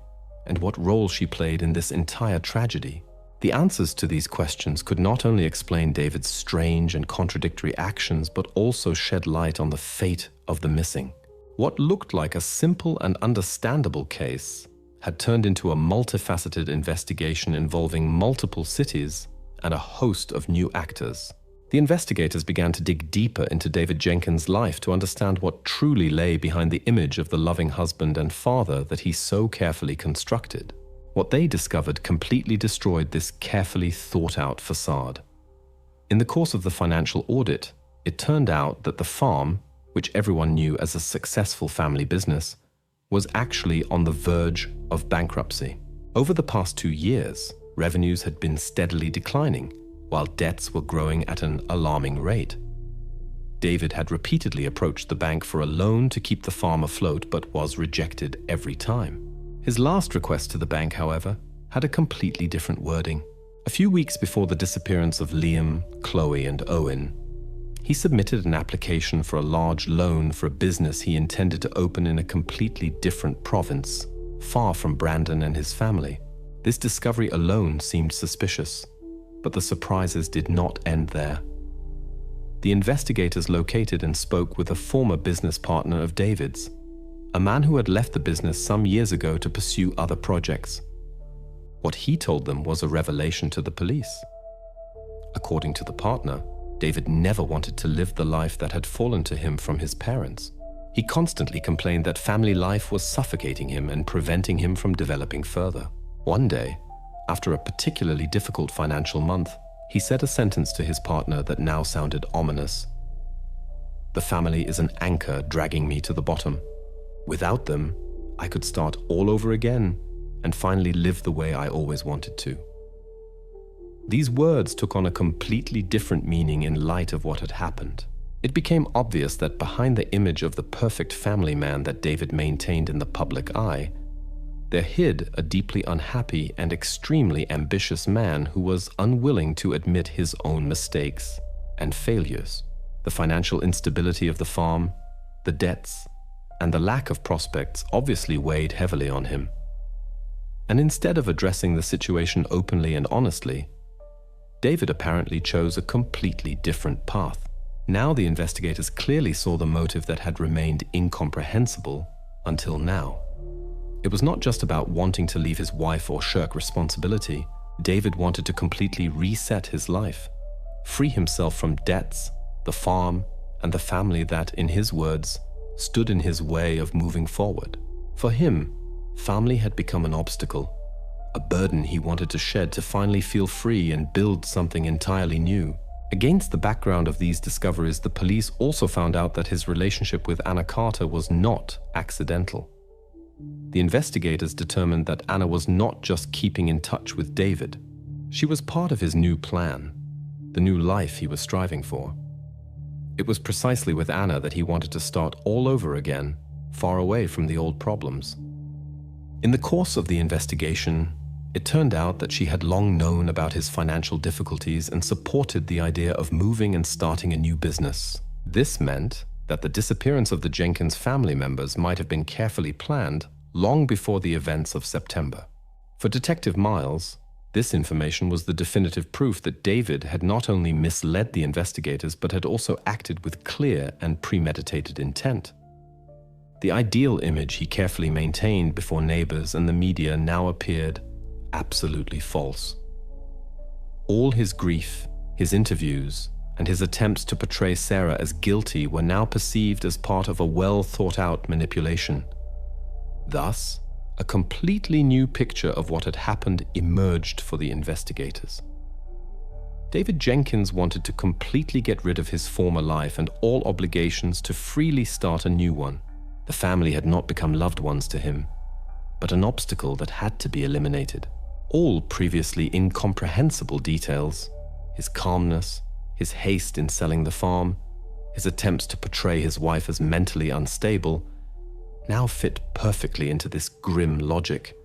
and what role she played in this entire tragedy. The answers to these questions could not only explain David's strange and contradictory actions, but also shed light on the fate of the missing. What looked like a simple and understandable case had turned into a multifaceted investigation involving multiple cities and a host of new actors. The investigators began to dig deeper into David Jenkins' life to understand what truly lay behind the image of the loving husband and father that he so carefully constructed. What they discovered completely destroyed this carefully thought-out facade. In the course of the financial audit, it turned out that the farm, which everyone knew as a successful family business, was actually on the verge of bankruptcy. Over the past 2 years, revenues had been steadily declining, while debts were growing at an alarming rate. David had repeatedly approached the bank for a loan to keep the farm afloat, but was rejected every time. His last request to the bank, however, had a completely different wording. A few weeks before the disappearance of Liam, Chloe, and Owen, he submitted an application for a large loan for a business he intended to open in a completely different province, far from Brandon and his family. This discovery alone seemed suspicious, but the surprises did not end there. The investigators located and spoke with a former business partner of David's, a man who had left the business some years ago to pursue other projects. What he told them was a revelation to the police. According to the partner, David never wanted to live the life that had fallen to him from his parents. He constantly complained that family life was suffocating him and preventing him from developing further. One day, after a particularly difficult financial month, he said a sentence to his partner that now sounded ominous. "The family is an anchor dragging me to the bottom. Without them, I could start all over again and finally live the way I always wanted to." These words took on a completely different meaning in light of what had happened. It became obvious that behind the image of the perfect family man that David maintained in the public eye, there hid a deeply unhappy and extremely ambitious man who was unwilling to admit his own mistakes and failures. The financial instability of the farm, the debts, and the lack of prospects obviously weighed heavily on him. And instead of addressing the situation openly and honestly, David apparently chose a completely different path. Now the investigators clearly saw the motive that had remained incomprehensible until now. It was not just about wanting to leave his wife or shirk responsibility. David wanted to completely reset his life, free himself from debts, the farm, and the family that, in his words, stood in his way of moving forward. For him, family had become an obstacle, a burden he wanted to shed to finally feel free and build something entirely new. Against the background of these discoveries, the police also found out that his relationship with Anna Carter was not accidental. The investigators determined that Anna was not just keeping in touch with David. She was part of his new plan, the new life he was striving for. It was precisely with Anna that he wanted to start all over again, far away from the old problems. In the course of the investigation, it turned out that she had long known about his financial difficulties and supported the idea of moving and starting a new business. This meant that the disappearance of the Jenkins family members might have been carefully planned long before the events of September. For Detective Miles, This information was the definitive proof that David had not only misled the investigators, but had also acted with clear and premeditated intent. The ideal image he carefully maintained before neighbors and the media now appeared absolutely false. All his grief, his interviews, and his attempts to portray Sarah as guilty were now perceived as part of a well-thought-out manipulation. Thus, a completely new picture of what had happened emerged for the investigators. David Jenkins wanted to completely get rid of his former life and all obligations to freely start a new one. The family had not become loved ones to him, but an obstacle that had to be eliminated. All previously incomprehensible details, his calmness, his haste in selling the farm, his attempts to portray his wife as mentally unstable, now fit perfectly into this grim logic.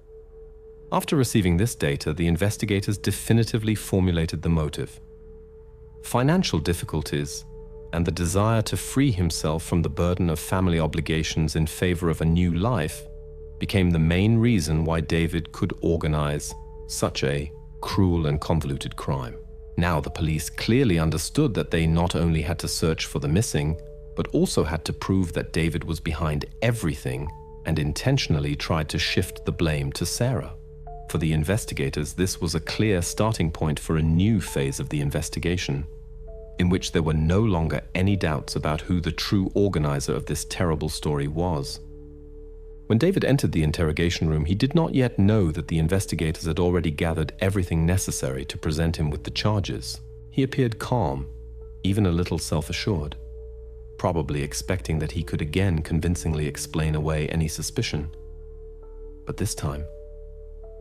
After receiving this data, the investigators definitively formulated the motive. Financial difficulties and the desire to free himself from the burden of family obligations in favor of a new life became the main reason why David could organize such a cruel and convoluted crime. Now the police clearly understood that they not only had to search for the missing, but also had to prove that David was behind everything and intentionally tried to shift the blame to Sarah. For the investigators, this was a clear starting point for a new phase of the investigation, in which there were no longer any doubts about who the true organizer of this terrible story was. When David entered the interrogation room, he did not yet know that the investigators had already gathered everything necessary to present him with the charges. He appeared calm, even a little self-assured, probably expecting that he could again convincingly explain away any suspicion. But this time,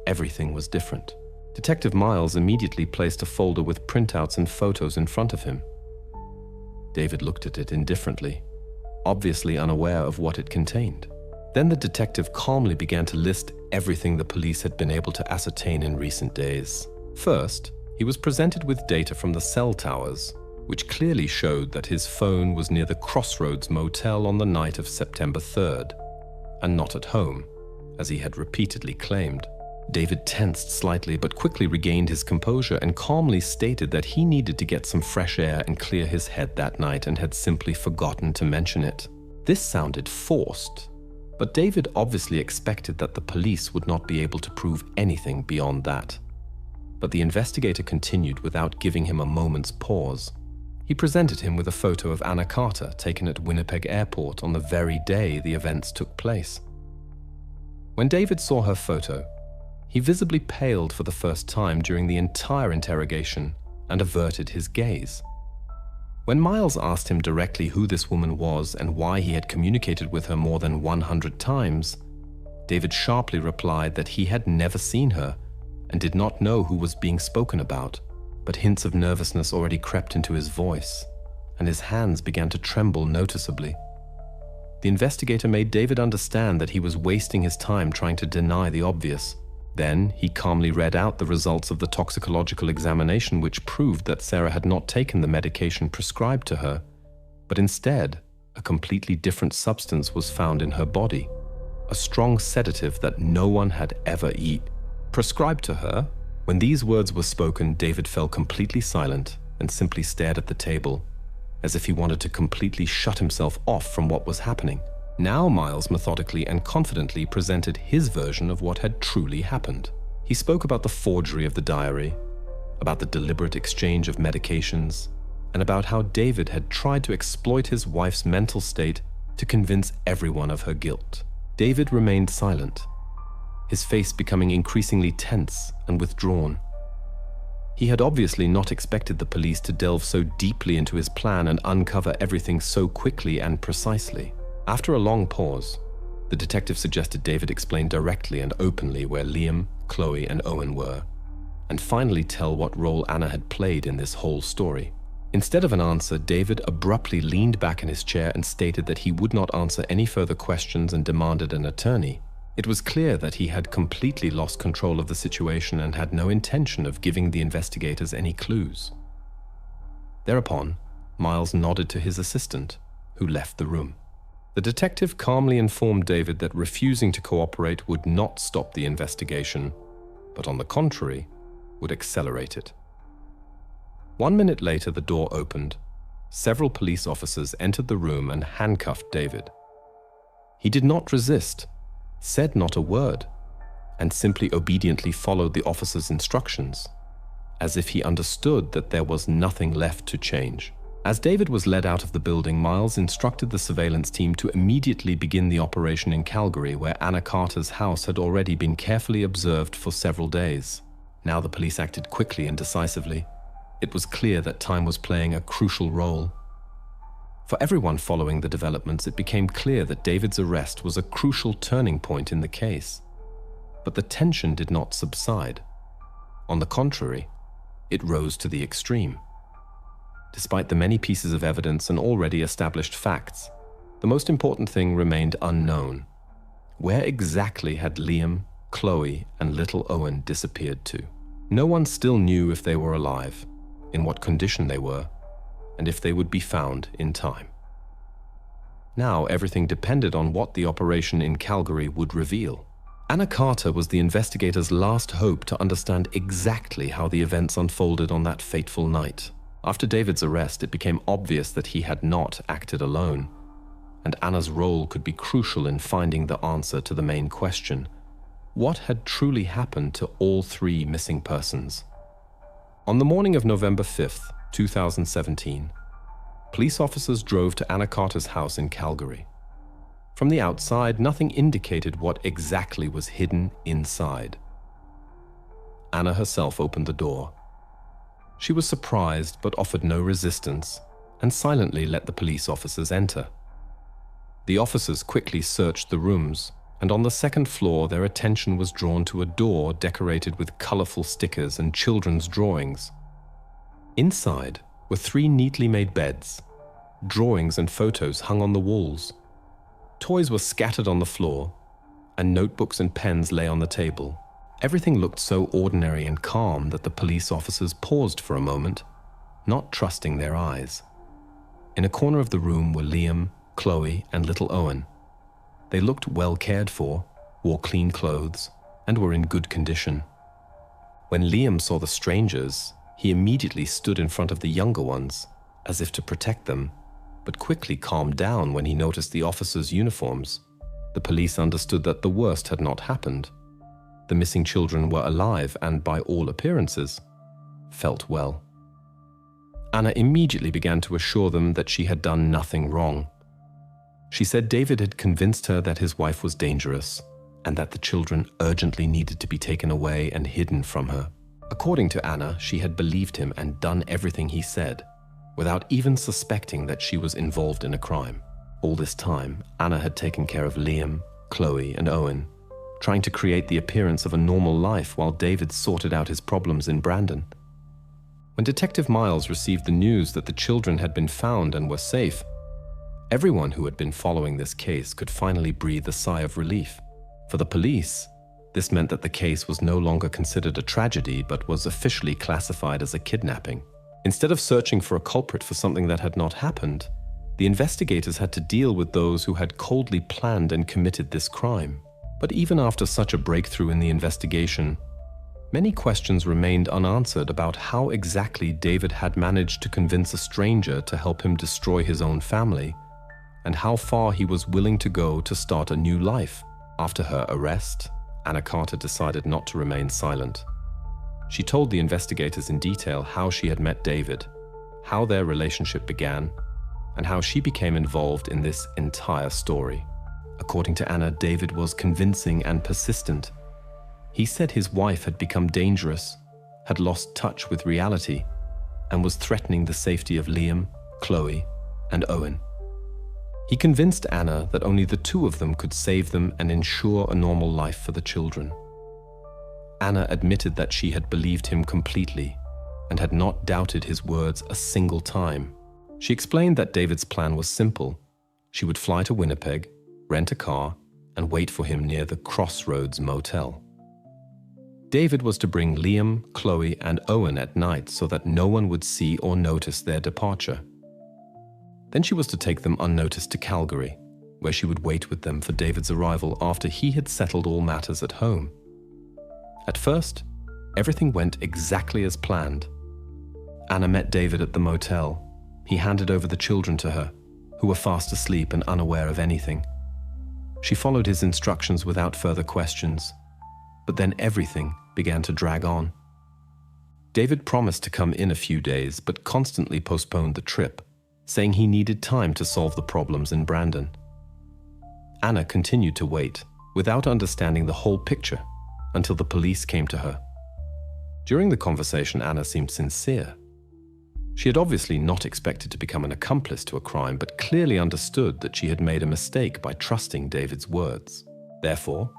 everything was different. Detective Miles immediately placed a folder with printouts and photos in front of him. David looked at it indifferently, obviously unaware of what it contained. Then the detective calmly began to list everything the police had been able to ascertain in recent days. First, he was presented with data from the cell towers, which clearly showed that his phone was near the Crossroads Motel on the night of September 3rd, and not at home, as he had repeatedly claimed. David tensed slightly but quickly regained his composure and calmly stated that he needed to get some fresh air and clear his head that night and had simply forgotten to mention it. This sounded forced, but David obviously expected that the police would not be able to prove anything beyond that. But the investigator continued without giving him a moment's pause. He presented him with a photo of Anna Carter taken at Winnipeg Airport on the very day the events took place. When David saw her photo, he visibly paled for the first time during the entire interrogation and averted his gaze. When Miles asked him directly who this woman was and why he had communicated with her more than 100 times, David sharply replied that he had never seen her and did not know who was being spoken about, but hints of nervousness already crept into his voice, and his hands began to tremble noticeably. The investigator made David understand that he was wasting his time trying to deny the obvious. Then he calmly read out the results of the toxicological examination, which proved that Sarah had not taken the medication prescribed to her, but instead, a completely different substance was found in her body, a strong sedative that no one had ever prescribed to her. When these words were spoken, David fell completely silent and simply stared at the table, as if he wanted to completely shut himself off from what was happening. Now Miles methodically and confidently presented his version of what had truly happened. He spoke about the forgery of the diary, about the deliberate exchange of medications, and about how David had tried to exploit his wife's mental state to convince everyone of her guilt. David remained silent, his face becoming increasingly tense and withdrawn. He had obviously not expected the police to delve so deeply into his plan and uncover everything so quickly and precisely. After a long pause, the detective suggested David explain directly and openly where Liam, Chloe, and Owen were, and finally tell what role Anna had played in this whole story. Instead of an answer, David abruptly leaned back in his chair and stated that he would not answer any further questions and demanded an attorney. It was clear that he had completely lost control of the situation and had no intention of giving the investigators any clues. Thereupon, Miles nodded to his assistant, who left the room. The detective calmly informed David that refusing to cooperate would not stop the investigation, but on the contrary, would accelerate it. 1 minute later, the door opened. Several police officers entered the room and handcuffed David. He did not resist, said not a word, and simply obediently followed the officers' instructions, as if he understood that there was nothing left to change. As David was led out of the building, Miles instructed the surveillance team to immediately begin the operation in Calgary, where Anna Carter's house had already been carefully observed for several days. Now the police acted quickly and decisively. It was clear that time was playing a crucial role. For everyone following the developments, it became clear that David's arrest was a crucial turning point in the case. But the tension did not subside. On the contrary, it rose to the extreme. Despite the many pieces of evidence and already established facts, the most important thing remained unknown. Where exactly had Liam, Chloe, and little Owen disappeared to? No one still knew if they were alive, in what condition they were, and if they would be found in time. Now everything depended on what the operation in Calgary would reveal. Anna Carter was the investigators' last hope to understand exactly how the events unfolded on that fateful night. After David's arrest, it became obvious that he had not acted alone, and Anna's role could be crucial in finding the answer to the main question: what had truly happened to all three missing persons? On the morning of November 5th, 2017, police officers drove to Anna Carter's house in Calgary. From the outside, nothing indicated what exactly was hidden inside. Anna herself opened the door. She was surprised but offered no resistance and silently let the police officers enter. The officers quickly searched the rooms, and on the second floor their attention was drawn to a door decorated with colorful stickers and children's drawings. Inside were 3 neatly made beds. Drawings and photos hung on the walls. Toys were scattered on the floor, and notebooks and pens lay on the table. Everything looked so ordinary and calm that the police officers paused for a moment, not trusting their eyes. In a corner of the room were Liam, Chloe, and little Owen. They looked well cared for, wore clean clothes, and were in good condition. When Liam saw the strangers, he immediately stood in front of the younger ones, as if to protect them, but quickly calmed down when he noticed the officers' uniforms. The police understood that the worst had not happened. The missing children were alive and, by all appearances, felt well. Anna immediately began to assure them that she had done nothing wrong. She said David had convinced her that his wife was dangerous and that the children urgently needed to be taken away and hidden from her. According to Anna, she had believed him and done everything he said, without even suspecting that she was involved in a crime. All this time, Anna had taken care of Liam, Chloe, and Owen, trying to create the appearance of a normal life while David sorted out his problems in Brandon. When Detective Miles received the news that the children had been found and were safe, everyone who had been following this case could finally breathe a sigh of relief. For the police, this meant that the case was no longer considered a tragedy but was officially classified as a kidnapping. Instead of searching for a culprit for something that had not happened, the investigators had to deal with those who had coldly planned and committed this crime. But even after such a breakthrough in the investigation, many questions remained unanswered about how exactly David had managed to convince a stranger to help him destroy his own family, and how far he was willing to go to start a new life. After her arrest, Anna Carter decided not to remain silent. She told the investigators in detail how she had met David, how their relationship began, and how she became involved in this entire story. According to Anna, David was convincing and persistent. He said his wife had become dangerous, had lost touch with reality, and was threatening the safety of Liam, Chloe, and Owen. He convinced Anna that only the two of them could save them and ensure a normal life for the children. Anna admitted that she had believed him completely and had not doubted his words a single time. She explained that David's plan was simple. She would fly to Winnipeg, rent a car, and wait for him near the Crossroads Motel. David was to bring Liam, Chloe, and Owen at night so that no one would see or notice their departure. Then she was to take them unnoticed to Calgary, where she would wait with them for David's arrival after he had settled all matters at home. At first, Everything went exactly as planned. Anna met David at the motel. He handed over the children to her, who were fast asleep and unaware of anything. She followed his instructions without further questions, but then everything began to drag on. David promised to come in a few days, but constantly postponed the trip, saying he needed time to solve the problems in Brandon. Anna continued to wait, without understanding the whole picture, until the police came to her. During the conversation, Anna seemed sincere. She had obviously not expected to become an accomplice to a crime, but clearly understood that she had made a mistake by trusting David's words. Therefore,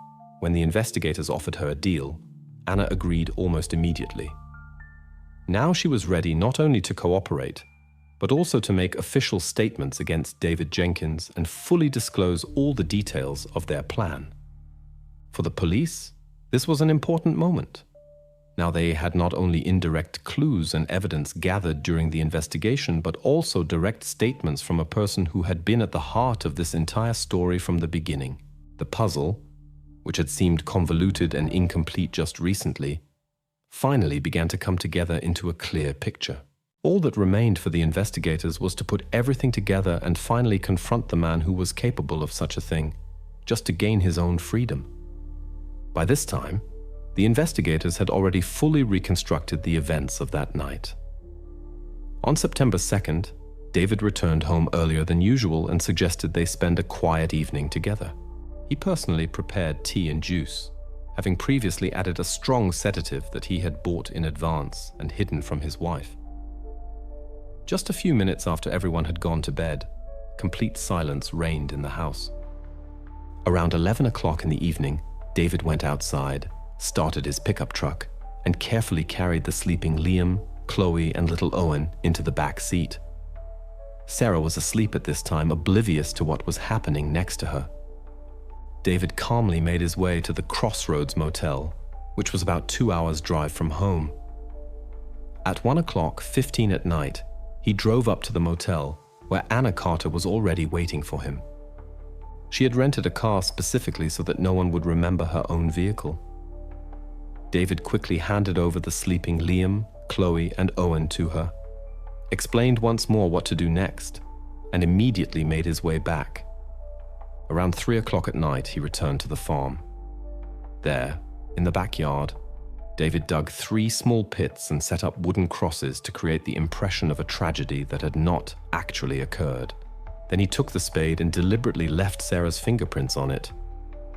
when the investigators offered her a deal, Anna agreed almost immediately. Now she was ready not only to cooperate, but also to make official statements against David Jenkins and fully disclose all the details of their plan. For the police, this was an important moment. Now they had not only indirect clues and evidence gathered during the investigation, but also direct statements from a person who had been at the heart of this entire story from the beginning. The puzzle, which had seemed convoluted and incomplete just recently, finally began to come together into a clear picture. All that remained for the investigators was to put everything together and finally confront the man who was capable of such a thing, just to gain his own freedom. By this time, the investigators had already fully reconstructed the events of that night. On September 2nd, David returned home earlier than usual and suggested they spend a quiet evening together. He personally prepared tea and juice, having previously added a strong sedative that he had bought in advance and hidden from his wife. Just a few minutes after everyone had gone to bed, complete silence reigned in the house. Around 11 o'clock in the evening, David went outside, started his pickup truck, and carefully carried the sleeping Liam, Chloe, and little Owen into the back seat. Sarah was asleep at this time, oblivious to what was happening next to her. David calmly made his way to the Crossroads Motel, which was about 2 hours' drive from home. At 1:15 at night, he drove up to the motel, where Anna Carter was already waiting for him. She had rented a car specifically so that no one would remember her own vehicle. David quickly handed over the sleeping Liam, Chloe, and Owen to her, explained once more what to do next, and immediately made his way back. Around 3 o'clock at night, he returned to the farm. There, in the backyard, David dug 3 small pits and set up wooden crosses to create the impression of a tragedy that had not actually occurred. Then he took the spade and deliberately left Sarah's fingerprints on it,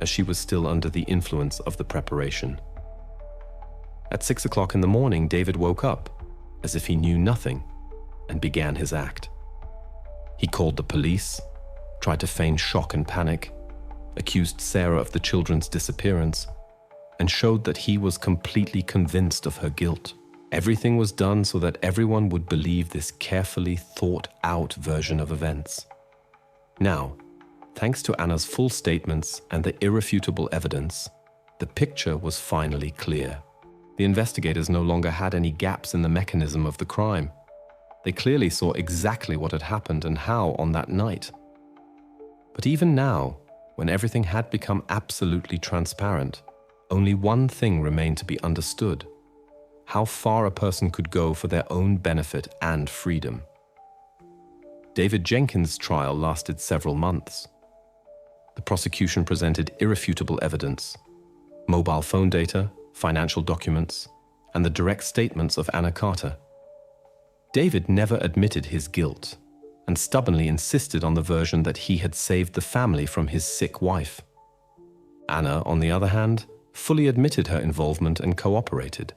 as she was still under the influence of the preparation. At 6 o'clock in the morning, David woke up, as if he knew nothing, and began his act. He called the police, tried to feign shock and panic, accused Sarah of the children's disappearance, and showed that he was completely convinced of her guilt. Everything was done so that everyone would believe this carefully thought-out version of events. Now, thanks to Anna's full statements and the irrefutable evidence, the picture was finally clear. The investigators no longer had any gaps in the mechanism of the crime. They clearly saw exactly what had happened and how on that night. But even now, when everything had become absolutely transparent, only one thing remained to be understood: how far a person could go for their own benefit and freedom. David Jenkins' trial lasted several months. The prosecution presented irrefutable evidence: mobile phone data, financial documents, and the direct statements of Anna Carter. David never admitted his guilt and stubbornly insisted on the version that he had saved the family from his sick wife. Anna, on the other hand, fully admitted her involvement and cooperated.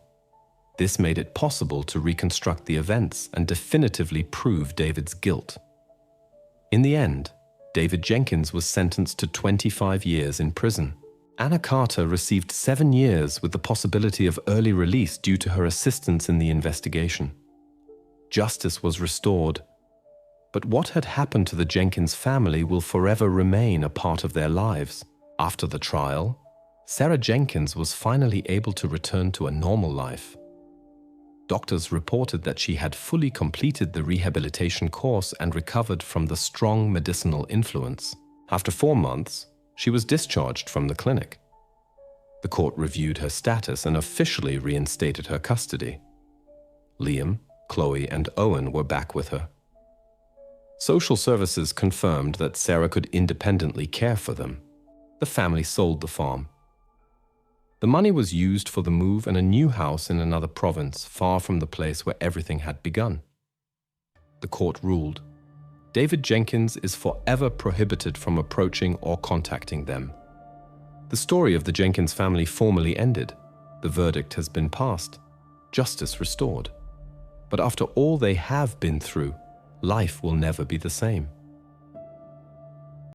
This made it possible to reconstruct the events and definitively prove David's guilt. In the end, David Jenkins was sentenced to 25 years in prison. Anna Carter received 7 years with the possibility of early release due to her assistance in the investigation. Justice was restored, but what had happened to the Jenkins family will forever remain a part of their lives. After the trial, Sarah Jenkins was finally able to return to a normal life. Doctors reported that she had fully completed the rehabilitation course and recovered from the strong medicinal influence. After 4 months, she was discharged from the clinic. The court reviewed her status and officially reinstated her custody. Liam, Chloe, and Owen were back with her. Social services confirmed that Sarah could independently care for them. The family sold the farm. The money was used for the move and a new house in another province, far from the place where everything had begun. The court ruled, David Jenkins is forever prohibited from approaching or contacting them. The story of the Jenkins family formally ended. The verdict has been passed, justice restored. But after all they have been through, life will never be the same.